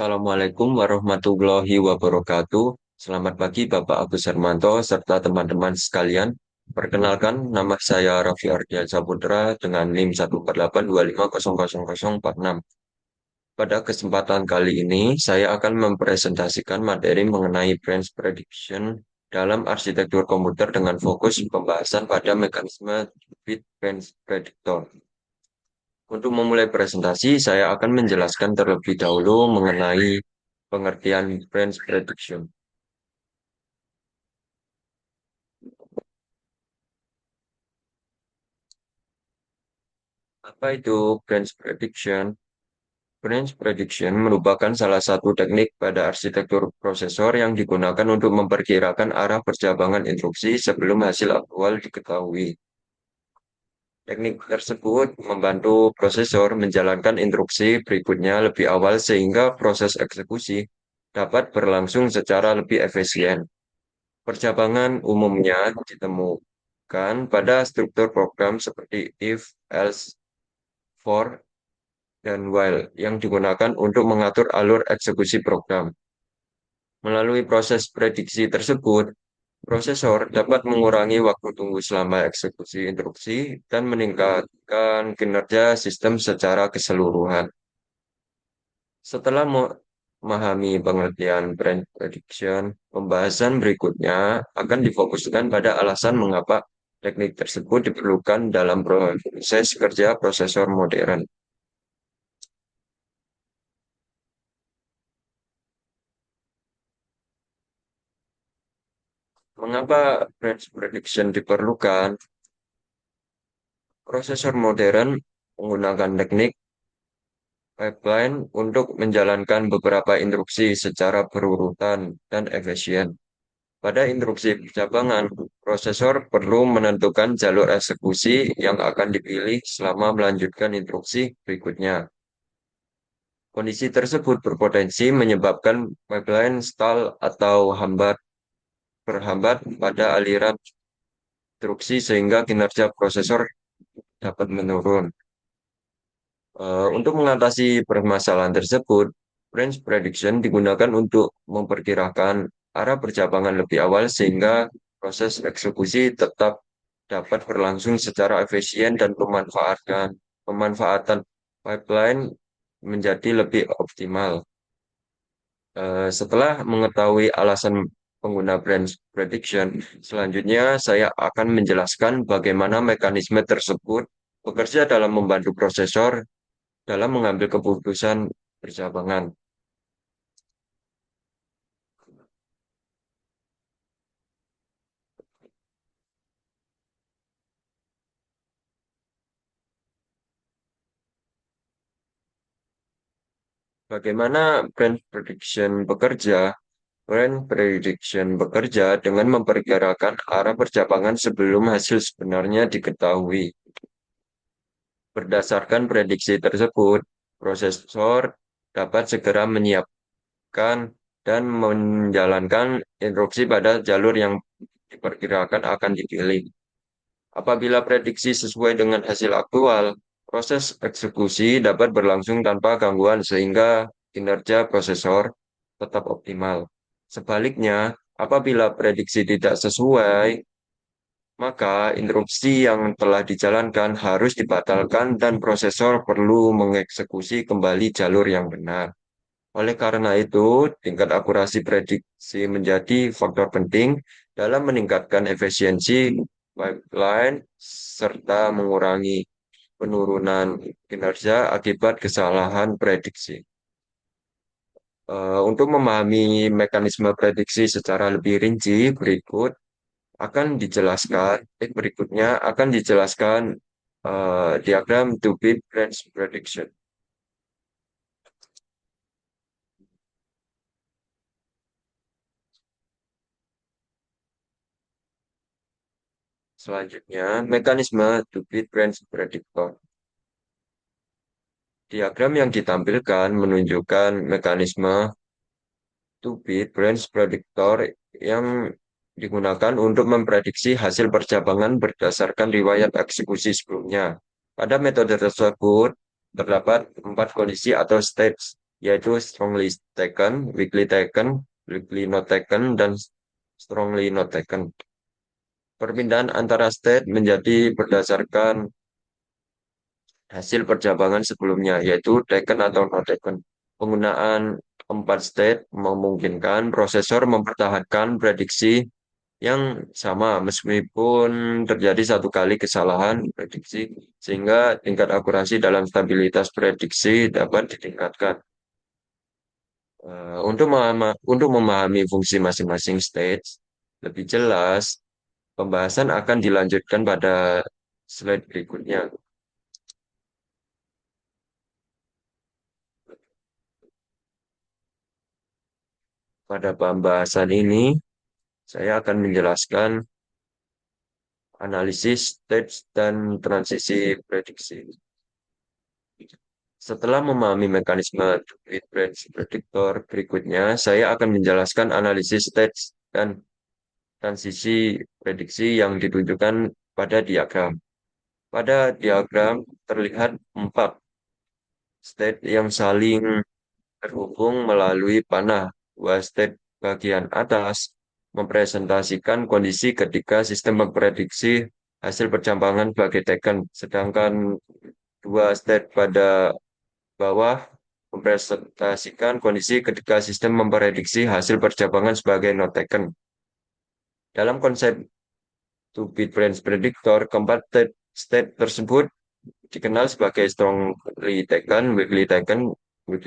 Assalamualaikum warahmatullahi wabarakatuh. Selamat pagi Bapak Agus Hermanto serta teman-teman sekalian. Perkenalkan, nama saya Raffi Ardian Saputra dengan NIM 14825000046. Pada kesempatan kali ini, saya akan mempresentasikan materi mengenai branch prediction dalam arsitektur komputer dengan fokus pembahasan pada mekanisme bit branch predictor. Untuk memulai presentasi, saya akan menjelaskan terlebih dahulu mengenai pengertian branch prediction. Apa itu branch prediction? Branch prediction merupakan salah satu teknik pada arsitektur prosesor yang digunakan untuk memperkirakan arah percabangan instruksi sebelum hasil aktual diketahui. Teknik tersebut membantu prosesor menjalankan instruksi berikutnya lebih awal sehingga proses eksekusi dapat berlangsung secara lebih efisien. Percabangan umumnya ditemukan pada struktur program seperti if, else, for, dan while yang digunakan untuk mengatur alur eksekusi program. Melalui proses prediksi tersebut, prosesor dapat mengurangi waktu tunggu selama eksekusi instruksi dan meningkatkan kinerja sistem secara keseluruhan. Setelah memahami pengertian branch prediction, pembahasan berikutnya akan difokuskan pada alasan mengapa teknik tersebut diperlukan dalam proses kerja prosesor modern. Mengapa branch prediction diperlukan? Prosesor modern menggunakan teknik pipeline untuk menjalankan beberapa instruksi secara berurutan dan efisien. Pada instruksi percabangan, prosesor perlu menentukan jalur eksekusi yang akan dipilih selama melanjutkan instruksi berikutnya. Kondisi tersebut berpotensi menyebabkan pipeline stall atau berhambat pada aliran instruksi sehingga kinerja prosesor dapat menurun. Untuk mengatasi permasalahan tersebut, branch prediction digunakan untuk memperkirakan arah percabangan lebih awal sehingga proses eksekusi tetap dapat berlangsung secara efisien dan pemanfaatan pipeline menjadi lebih optimal. Setelah mengetahui alasan pengguna branch prediction, selanjutnya saya akan menjelaskan bagaimana mekanisme tersebut bekerja dalam membantu prosesor dalam mengambil keputusan percabangan. Bagaimana branch prediction bekerja? Branch prediction bekerja dengan memperkirakan arah percabangan sebelum hasil sebenarnya diketahui. Berdasarkan prediksi tersebut, prosesor dapat segera menyiapkan dan menjalankan instruksi pada jalur yang diperkirakan akan dipilih. Apabila prediksi sesuai dengan hasil aktual, proses eksekusi dapat berlangsung tanpa gangguan sehingga kinerja prosesor tetap optimal. Sebaliknya, apabila prediksi tidak sesuai, maka instruksi yang telah dijalankan harus dibatalkan dan prosesor perlu mengeksekusi kembali jalur yang benar. Oleh karena itu, tingkat akurasi prediksi menjadi faktor penting dalam meningkatkan efisiensi pipeline serta mengurangi penurunan kinerja akibat kesalahan prediksi. Untuk memahami mekanisme prediksi secara lebih rinci, berikutnya akan dijelaskan diagram two-bit branch prediction. Selanjutnya, mekanisme two-bit branch predictor. Diagram yang ditampilkan menunjukkan mekanisme two-bit branch predictor yang digunakan untuk memprediksi hasil percabangan berdasarkan riwayat eksekusi sebelumnya. Pada metode tersebut, terdapat empat kondisi atau states yaitu strongly taken, weakly not taken, dan strongly not taken. Perpindahan antara state menjadi berdasarkan hasil percabangan sebelumnya, yaitu taken atau not taken. Penggunaan empat state memungkinkan prosesor mempertahankan prediksi yang sama meskipun terjadi satu kali kesalahan prediksi, sehingga tingkat akurasi dalam stabilitas prediksi dapat ditingkatkan. Untuk memahami fungsi masing-masing stage lebih jelas, pembahasan akan dilanjutkan pada slide berikutnya. Pada pembahasan ini, saya akan menjelaskan analisis stage dan transisi prediksi. Setelah memahami mekanisme Tweet Branch Predictor berikutnya, saya akan menjelaskan analisis stage dan transisi prediksi yang ditunjukkan pada diagram. Pada diagram terlihat empat state yang saling terhubung melalui panah. Dua state bagian atas mempresentasikan kondisi ketika sistem memprediksi hasil percambangan sebagai taken, sedangkan dua state pada bawah mempresentasikan kondisi ketika sistem memprediksi hasil percabangan sebagai not taken. Dalam konsep two-bit branch predictor, keempat state tersebut dikenal sebagai strongly taken, weakly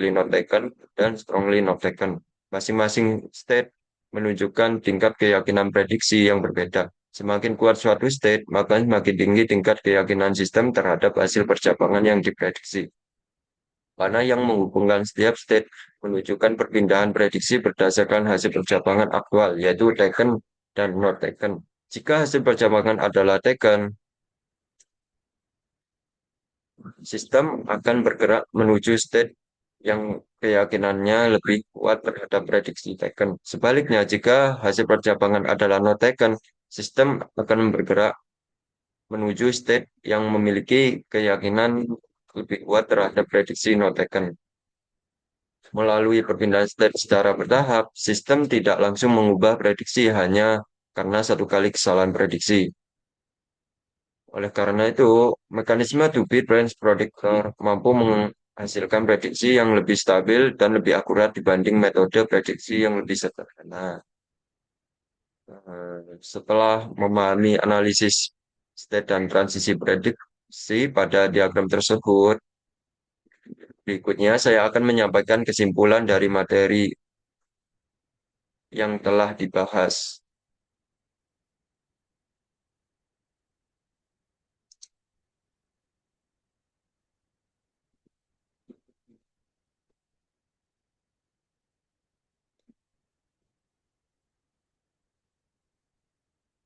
not taken, dan strongly not taken. Masing-masing state menunjukkan tingkat keyakinan prediksi yang berbeda. Semakin kuat suatu state, maka semakin tinggi tingkat keyakinan sistem terhadap hasil percabangan yang diprediksi. Mana yang menghubungkan setiap state menunjukkan perpindahan prediksi berdasarkan hasil percabangan aktual, yaitu taken dan not taken. Jika hasil percabangan adalah taken, sistem akan bergerak menuju state yang keyakinannya lebih kuat terhadap prediksi taken. Sebaliknya, jika hasil percabangan adalah not taken, sistem akan bergerak menuju state yang memiliki keyakinan lebih kuat terhadap prediksi not taken. Melalui perpindahan state secara bertahap, sistem tidak langsung mengubah prediksi hanya karena satu kali kesalahan prediksi. Oleh karena itu, mekanisme two-bit branch predictor mampu menghasilkan prediksi yang lebih stabil dan lebih akurat dibanding metode prediksi yang lebih sederhana. Setelah memahami analisis state dan transisi prediksi pada diagram tersebut, berikutnya saya akan menyampaikan kesimpulan dari materi yang telah dibahas.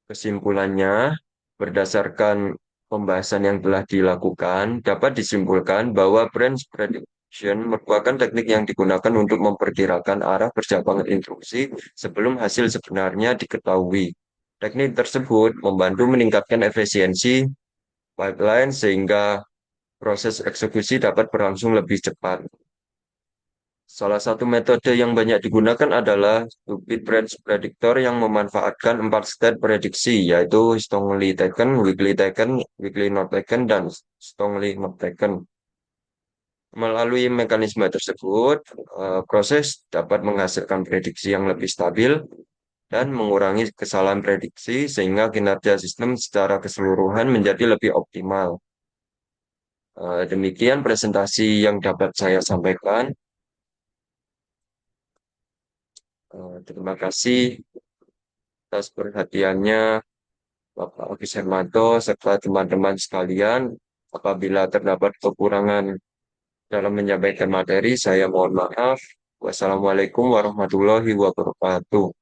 Kesimpulannya, berdasarkan pembahasan yang telah dilakukan, dapat disimpulkan bahwa branch prediction merupakan teknik yang digunakan untuk memperkirakan arah percabangan instruksi sebelum hasil sebenarnya diketahui. Teknik tersebut membantu meningkatkan efisiensi pipeline sehingga proses eksekusi dapat berlangsung lebih cepat. Salah satu metode yang banyak digunakan adalah two-bit branch predictor yang memanfaatkan empat state prediksi, yaitu strongly taken, weakly not taken, dan strongly not taken. Melalui mekanisme tersebut, proses dapat menghasilkan prediksi yang lebih stabil dan mengurangi kesalahan prediksi sehingga kinerja sistem secara keseluruhan menjadi lebih optimal. Demikian presentasi yang dapat saya sampaikan. Terima kasih atas perhatiannya Bapak Agus Hermanto serta teman-teman sekalian. Apabila terdapat kekurangan dalam menyampaikan materi, saya mohon maaf. Wassalamualaikum warahmatullahi wabarakatuh.